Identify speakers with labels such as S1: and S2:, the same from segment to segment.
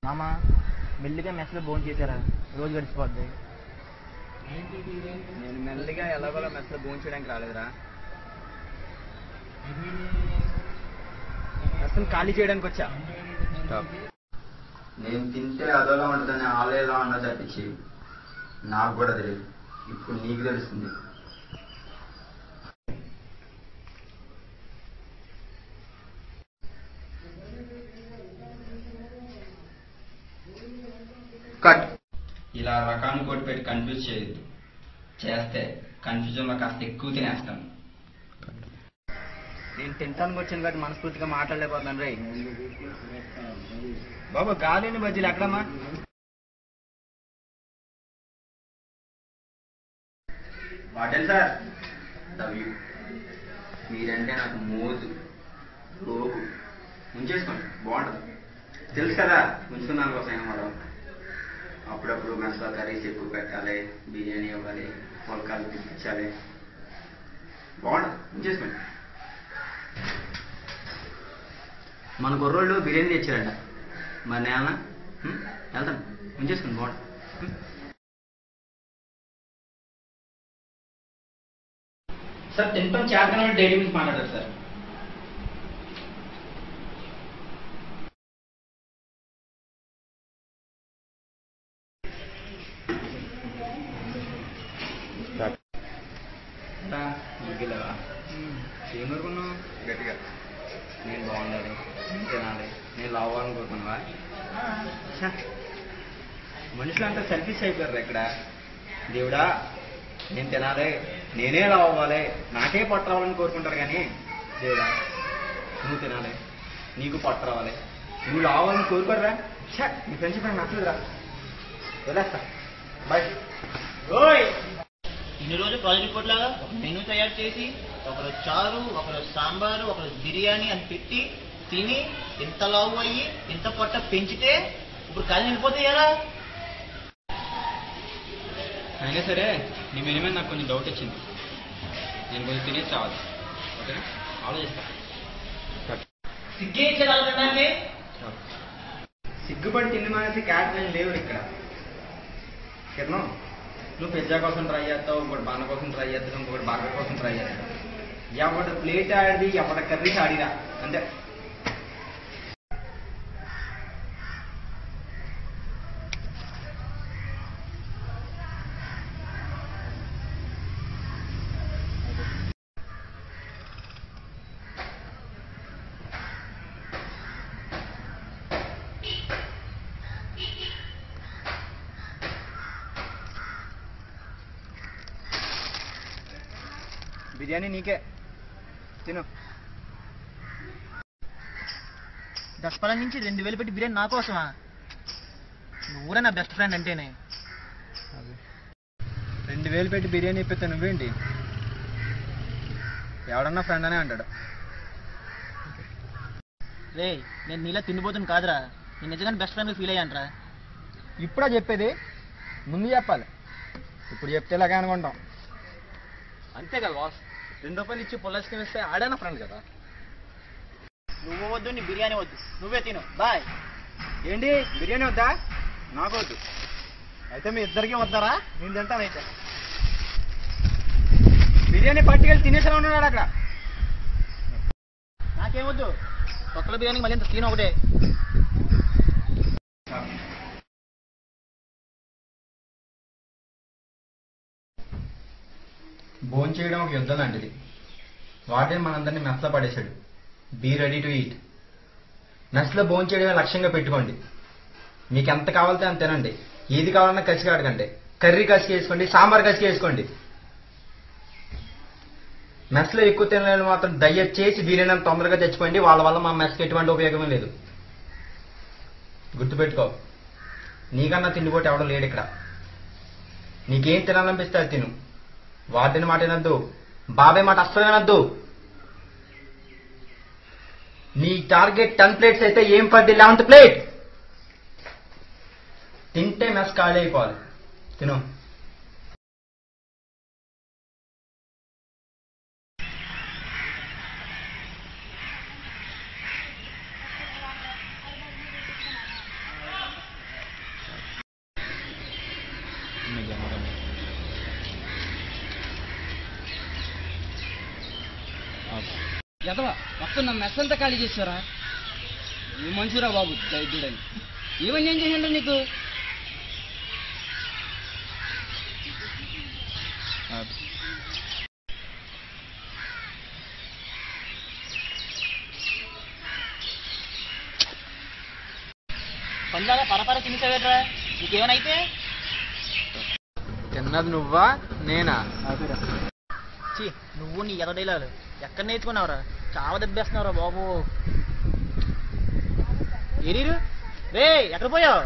S1: మామ మెల్లిగా మెస్లో భోజనం చేశారా, రోజు గడిచిపోద్ది.
S2: నేను మెల్లిగా ఎలాగోలా మెస్లో భోజనం చేయడానికి రాలేదురా, మెస్ని ఖాళీ చేయడానికి వచ్చా.
S3: నేను తింటే అదోలా ఉంటుందని ఆలేలా ఉన్నా తప్పించి నాకు కూడా తెలియదు. ఇప్పుడు నీకు తెలుస్తుంది. కట్. ఇలా రకాన్ని కొట్టి పెట్టి కన్ఫ్యూజ్ చేయొద్దు. చేస్తే కన్ఫ్యూజన్లో కాస్త ఎక్కువ తినేస్తాను.
S2: నేను తింటానికి వచ్చాను కాబట్టి మనస్ఫూర్తిగా మాట్లాడలేకపోతున్నాను రే. బాబు గాలిని బజ్జీలు ఎక్కడమ్మా?
S3: వాటెల్ సార్, లవ్ మీరంటే నాకు మోజు రోగు. ఉంచేసుకోండి, బాగుంటుంది. తెలుసు కదా ఉంచుకున్నాను కోసం ఏమడం. అప్పుడప్పుడు మెస్లో కర్రీస్ ఎక్కువ పెట్టాలి, బిర్యానీ ఇవ్వాలి, పొలకాలు తిప్పించాలి. బాగుంటుంది, ఉంచేసుకోండి. మన కుర్రోళ్ళు బిర్యానీ తెచ్చారంట, మరి నేను వెళ్తాను. ఉంచేసుకోండి, బాగుంటుంది. సార్ తింటాం చేతన డైరీ గురించి మాట్లాడారు సార్. ముగ్గిలేవా ఏమనుకున్నావు? గట్టిగా నేను బాగుండాలి, తినాలి, నేను లావాలని కోరుకున్నావా? మనుషులు అంతా సెల్ఫిష్ అయిపోయారు ఇక్కడ. దేవుడా నేను తినాలి, నేనే లావ్ అవ్వాలి, నాకే పొట్ట రావాలని కోరుకుంటారు. కానీ దేవుడా నువ్వు తినాలి, నీకు పొట్ట రావాలి, నువ్వు లావ్ అవ్వాలని కోరుకోరురా. నీ ఫ్రెండ్షిప్ నాకు నచ్చలేదురా, వదిలేస్తా, బాయ్.
S1: ఇన్ని రోజు ప్రాజెక్ట్ రిపోర్ట్ లాగా ఒక మెనూ తయారు చేసి ఒకరోజు చారు, ఒకరోజు సాంబారు, ఒకరోజు బిర్యానీ అని పెట్టి తిని ఇంత లావు అయ్యి ఇంత పొట్ట పెంచితే ఇప్పుడు కాదు వెళ్ళిపోతాయి కదా.
S3: అయినా సరే నీ మెనూ మీద నాకు కొంచెం డౌట్ వచ్చింది. నేను కొంచెం తినేసి రావాలి, ఓకేనా? ఆలోచిస్తా.
S1: సిగ్గేయించాలంటే
S2: సిగ్గుపడి తిండి మానేసి క్యాటరింగ్ లేవు ఇక్కడ. కిరణం, నువ్వు పిజ్జా కోసం ట్రై చేస్తావు, ఇంకోటి బాణ కోసం ట్రై చేస్తావు, ఇంకొకటి బర్గర్ కోసం ట్రై చేస్తావు. ఎవడ ప్లేట్ ఆడిది, ఎవడ కర్రీస్ ఆడిరా అంతే. బిర్యానీ నీకే, తిను.
S1: దసపలం నుంచి 2000 పెట్టి బిర్యానీ నా కోసమా? నువ్వురా నా బెస్ట్ ఫ్రెండ్ అంటేనే.
S2: 2000 పెట్టి బిర్యానీ ఇప్పితే నువ్వేంటి? ఎవడన్నా ఫ్రెండ్ అనే అంటాడు.
S1: రే నేను నీలా తిండిపోతుంది కాదురా, నేను నిజంగానే బెస్ట్ ఫ్రెండ్ ఫీల్ అయ్యానరా.
S2: ఇప్పుడా చెప్పేది? ముందు చెప్పాలి. ఇప్పుడు చెప్తే ఇలాగే అనుకుంటాం. అంతే కదా బాస్, 2 రూపాయలు ఇచ్చి పొల్లస్కి ఇస్తే ఆడైనా ఫ్రెండ్ కదా.
S1: నువ్వు వద్దు, నీ బిర్యానీ వద్దు, నువ్వే తిను, బాయ్.
S2: ఏంటి బిర్యానీ వద్దా? నాకు వద్దు. అయితే మీ ఇద్దరికీ వద్దారా? నేను తింటానైతే. బిర్యానీ పట్టుకెళ్ళి తినేసేలా ఉన్నాడు అక్కడ.
S1: నాకేమొద్దు, పక్కల బిర్యానీ మళ్ళీ ఇంత తిన ఒకటే.
S3: భోజనం చేయడం ఒక యుద్ధం లాంటిది. వాటిని మనందరినీ మెస్లో పడేశాడు. Be ready to eat. మెస్లో భోజనం చేయడమే లక్ష్యంగా పెట్టుకోండి. మీకు ఎంత కావాలితే అంత తినండి. ఏది కావాలన్నా కసిగా అడగండి. కర్రీ కసిగా వేసుకోండి, సాంబార్ కసిగా వేసుకోండి. మెస్లో ఎక్కువ తినలేని మాత్రం దయచేసి వీలైనంత తొందరగా తెచ్చుకోండి. వాళ్ళ వల్ల మా మెస్కి ఎటువంటి ఉపయోగమే లేదు. గుర్తుపెట్టుకో, నీకన్నా తిండిపోతే ఎవడో లేడు ఇక్కడ. నీకేం తినాలనిపిస్తే అది తిను. వార్డెన్ మాట వినద్దు, బాబాయ్ మాట అస్సలు వినద్దు. నీ టార్గెట్ 10 ప్లేట్స్ అయితే ఏం ఫర్ ది 11th ప్లేట్. తింటే మెస్ ఖాళీ అయిపోవాలి. తిను.
S4: ఎదవా మొత్తం నా మెస్ అంతా ఖాళీ చేస్తారా? ఏ మనుషురా బాబు దైద్యుడని. ఏమని ఏం చేయండి నీకు?
S1: పందాగా పరపర తినేసావేట్రా? నీకేమైతే
S3: తిన్నది నువ్వా నేనా?
S1: ఛీ, నువ్వు నీ ఎదడైలాలు ఎక్కడ నేర్చుకున్నావురా? చాలా దెబ్బేస్తున్నావురా బాబు. ఏరీరు రే, ఎక్కడ పోయావు?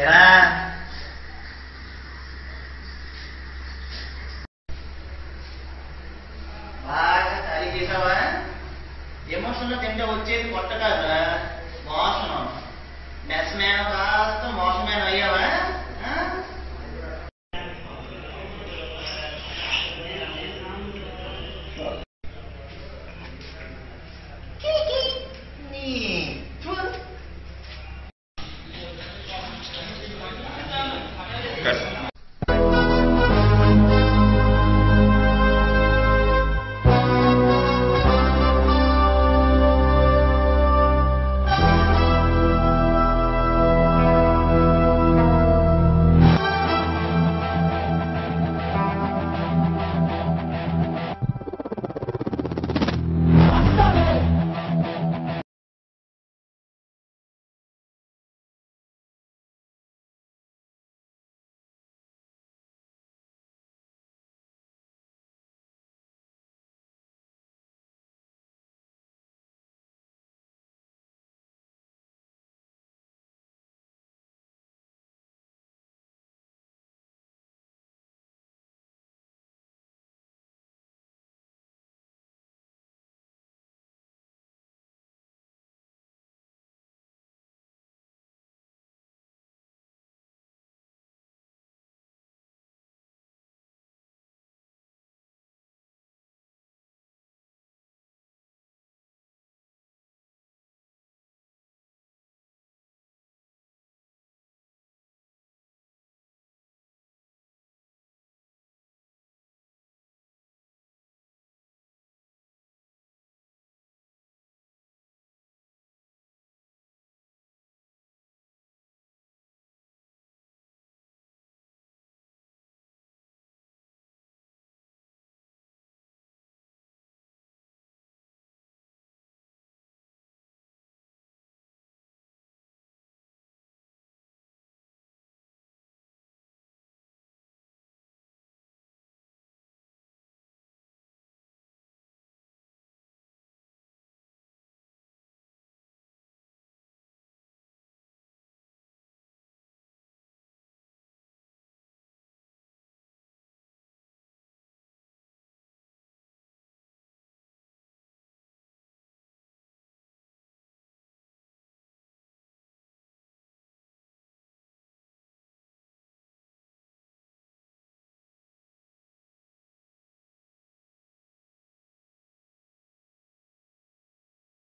S1: ఎరా బాగా ఖాళీ చేసావా? ఎమోషన్లో తింటే వచ్చేది పొట్ట కాదురా, మోషణం. మెస్ మ్యాన్ కాస్త మోషన్ మ్యాన్ అయ్యావా?
S3: కట్.